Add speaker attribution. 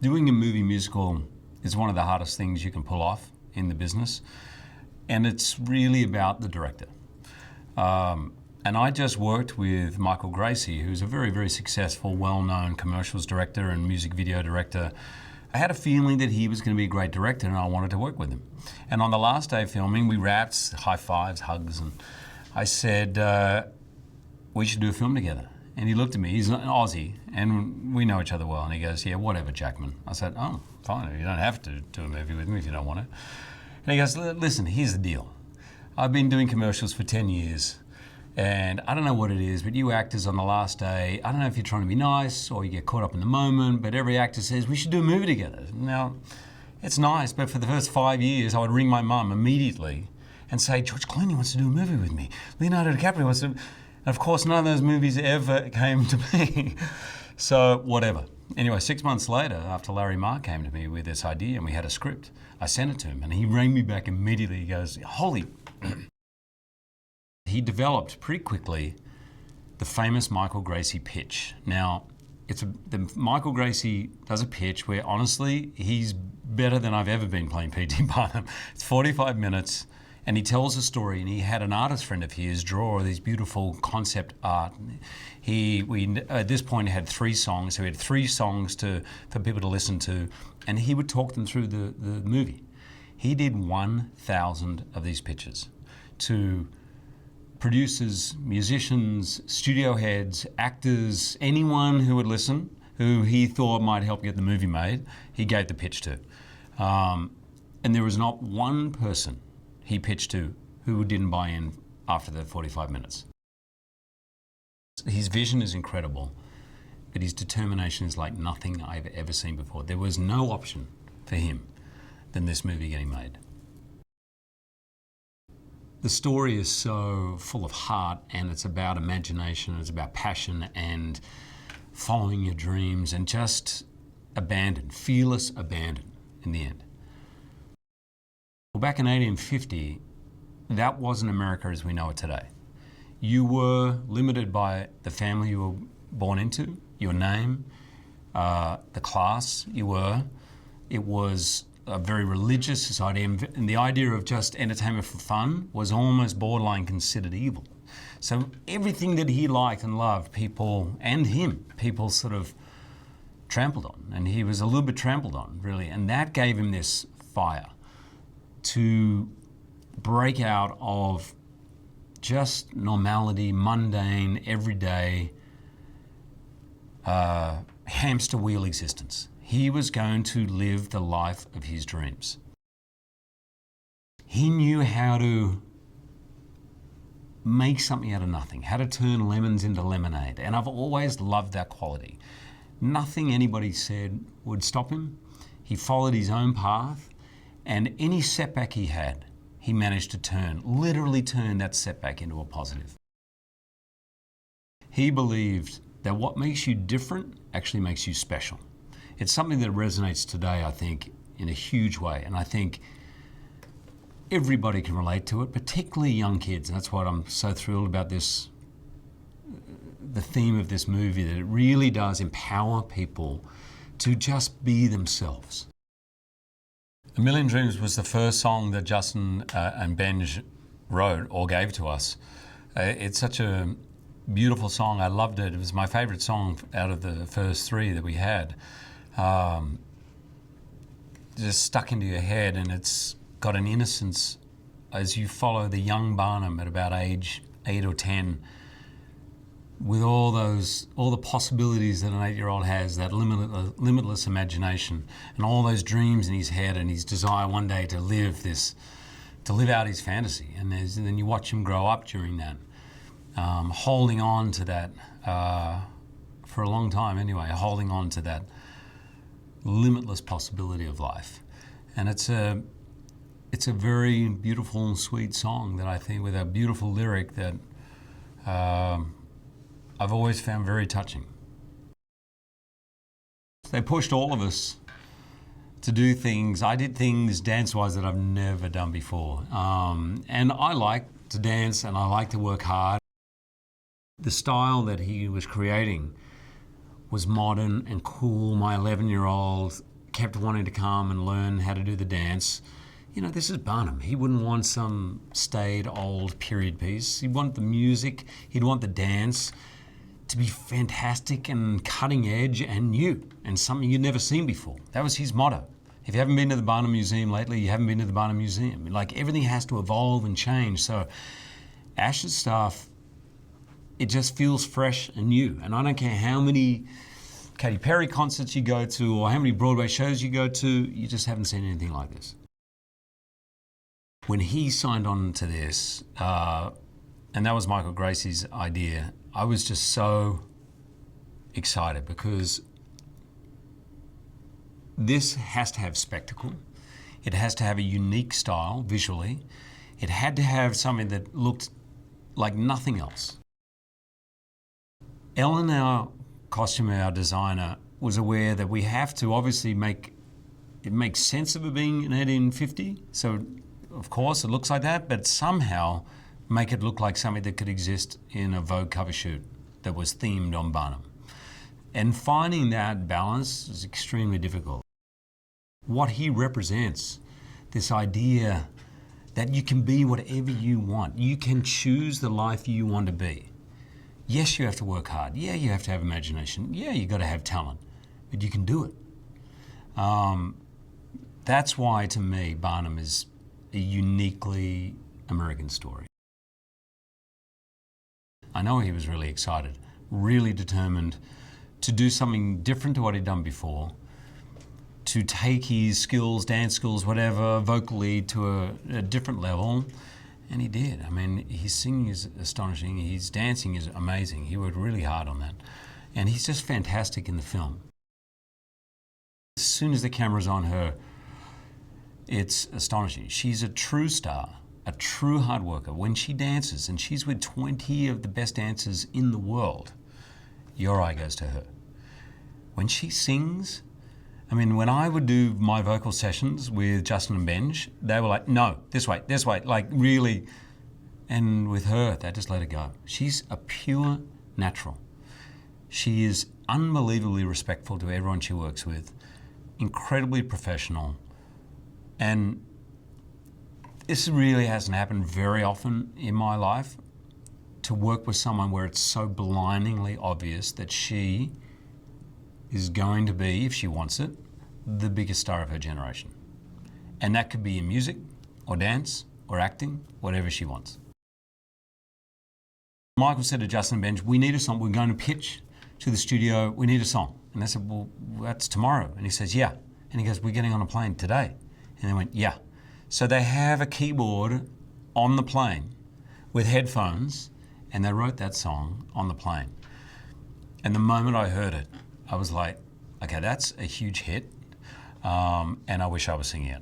Speaker 1: Doing a movie musical is one of the hardest things you can pull off in the business, and it's really about the director. And I just worked with Michael Gracey, who's a very, very successful, well-known commercials director and music video director. I had a feeling that he was going to be a great director and I wanted to work with him. And on the last day of filming, we wrapped, high fives, hugs, and I said, we should do a film together. And he looked at me, he's an Aussie, and we know each other well, and he goes, yeah, whatever, Jackman. I said, oh, fine, you don't have to do a movie with me if you don't want to. And he goes, listen, here's the deal. I've been doing commercials for 10 years. And I don't know what it is, but you actors on the last day, I don't know if you're trying to be nice or you get caught up in the moment, but every actor says, we should do a movie together. Now, it's nice, but for the first 5 years, I would ring my mum immediately and say, George Clooney wants to do a movie with me. Leonardo DiCaprio wants to... And of course, none of those movies ever came to me. So, whatever. Anyway, 6 months later, after Larry Marr came to me with this idea and we had a script, I sent it to him and he rang me back immediately. He goes, holy... He developed pretty quickly the famous Michael Gracey pitch. Now, the Michael Gracey does a pitch where honestly, he's better than I've ever been playing P.T. Barnum. It's 45 minutes and he tells a story, and he had an artist friend of his draw these beautiful concept art. We at this point had 3 songs, so we had 3 songs for people to listen to, and he would talk them through the movie. He did 1,000 of these pitches to producers, musicians, studio heads, actors, anyone who would listen, who he thought might help get the movie made, he gave the pitch to. And there was not one person he pitched to who didn't buy in after the 45 minutes. His vision is incredible, but his determination is like nothing I've ever seen before. There was no option for him than this movie getting made. The story is so full of heart, and it's about imagination, it's about passion and following your dreams and just abandon, fearless abandon in the end. Well, back in 1850, that wasn't America as we know it today. You were limited by the family you were born into, your name, the class you were. It was a very religious society, and the idea of just entertainment for fun was almost borderline considered evil. So everything that he liked and loved, people sort of trampled on, and he was a little bit trampled on, really, and that gave him this fire to break out of just normality, mundane, everyday, hamster wheel existence. He was going to live the life of his dreams. He knew how to make something out of nothing, how to turn lemons into lemonade, and I've always loved that quality. Nothing anybody said would stop him. He followed his own path, and any setback he had, he managed to literally turn that setback into a positive. He believed that what makes you different actually makes you special. It's something that resonates today, I think, in a huge way, and I think everybody can relate to it, particularly young kids, and that's why I'm so thrilled about this, the theme of this movie, that it really does empower people to just be themselves. A Million Dreams was the first song that Justin and Benj wrote or gave to us. It's such a beautiful song. I loved it. It was my favorite song out of the first 3 that we had. Just stuck into your head, and it's got an innocence as you follow the young Barnum at about age 8 or 10, with all the possibilities that an 8-year-old has, that limitless imagination, and all those dreams in his head, and his desire one day to live out his fantasy. And then you watch him grow up during that, holding on to that for a long time anyway, holding on to that limitless possibility of life. And it's a very beautiful and sweet song that I think, with a beautiful lyric that I've always found very touching. They pushed all of us to do things. I did things dance-wise that I've never done before. And I like to dance and I like to work hard. The style that he was creating was modern and cool. My 11-year-old kept wanting to come and learn how to do the dance. You know, this is Barnum. He wouldn't want some staid old period piece. He'd want the music, he'd want the dance to be fantastic and cutting edge and new and something you'd never seen before. That was his motto. If you haven't been to the Barnum Museum lately, you haven't been to the Barnum Museum. Like, everything has to evolve and change. So Ash's stuff, it just feels fresh and new. And I don't care how many Katy Perry concerts you go to or how many Broadway shows you go to, you just haven't seen anything like this. When he signed on to this, and that was Michael Gracey's idea, I was just so excited because this has to have spectacle. It has to have a unique style visually. It had to have something that looked like nothing else. Ellen, our costumer, our designer, was aware that we have to obviously make sense of it being in 1850. So, of course, it looks like that, but somehow make it look like something that could exist in a Vogue cover shoot that was themed on Barnum. And finding that balance is extremely difficult. What he represents, this idea that you can be whatever you want. You can choose the life you want to be. Yes, you have to work hard. Yeah, you have to have imagination. Yeah, you got to have talent, but you can do it. That's why, to me, Barnum is a uniquely American story. I know he was really excited, really determined to do something different to what he'd done before, to take his skills, dance skills, whatever, vocally to a different level, and he did. I mean, his singing is astonishing, his dancing is amazing. He worked really hard on that, and he's just fantastic in the film. As soon as the camera's on her, it's astonishing. She's a true star, a true hard worker. When she dances, and she's with 20 of the best dancers in the world, your eye goes to her. When she sings, I mean, when I would do my vocal sessions with Justin and Benj, they were like, no, this way, like really. And with her, they just let her go. She's a pure natural. She is unbelievably respectful to everyone she works with, incredibly professional. And this really hasn't happened very often in my life, to work with someone where it's so blindingly obvious that she is going to be, if she wants it, the biggest star of her generation. And that could be in music or dance or acting, whatever she wants. Michael said to Justin and Benj, we need a song. We're going to pitch to the studio. We need a song. And they said, well, that's tomorrow. And he says, yeah. And he goes, we're getting on a plane today. And they went, yeah. So they have a keyboard on the plane with headphones, and they wrote that song on the plane. And the moment I heard it, I was like, okay, that's a huge hit, and I wish I was singing it.